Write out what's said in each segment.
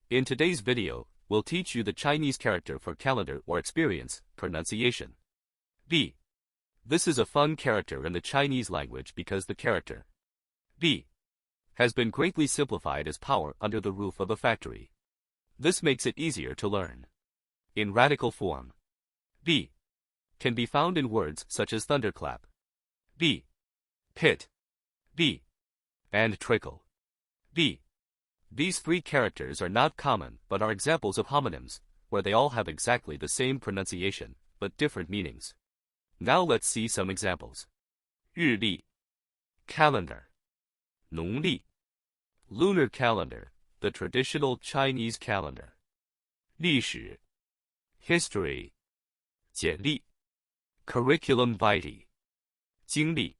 In today's video, we'll teach you the Chinese character for calendar or experience, pronunciation. B. This is a fun character in the Chinese language because the character B has been greatly simplified as power under the roof of a factory. This makes it easier to learn. In radical form, B can be found in words such as thunderclap, B, pit, B, and trickle, B. These three characters are not common but are examples of homonyms, where they all have exactly the same pronunciation, but different meanings. Now let's see some examples. 日历 calendar, 农历 lunar calendar, the traditional Chinese calendar. 历史 history, 简历 curriculum vitae, 经历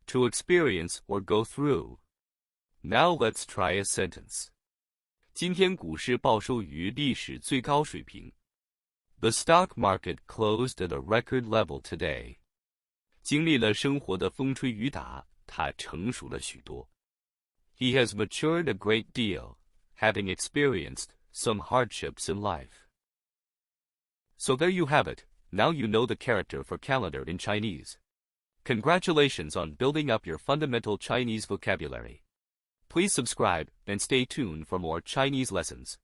to experience or go through. Now let's try a sentence. 今天股市报收于历史最高水平. The stock market closed at a record level today. 经历了生活的风吹雨打，他成熟了许多. He has matured a great deal, having experienced some hardships in life. So there you have it. Now you know the character for calendar in Chinese. Congratulations on building up your fundamental Chinese vocabulary. Please subscribe and stay tuned for more Chinese lessons.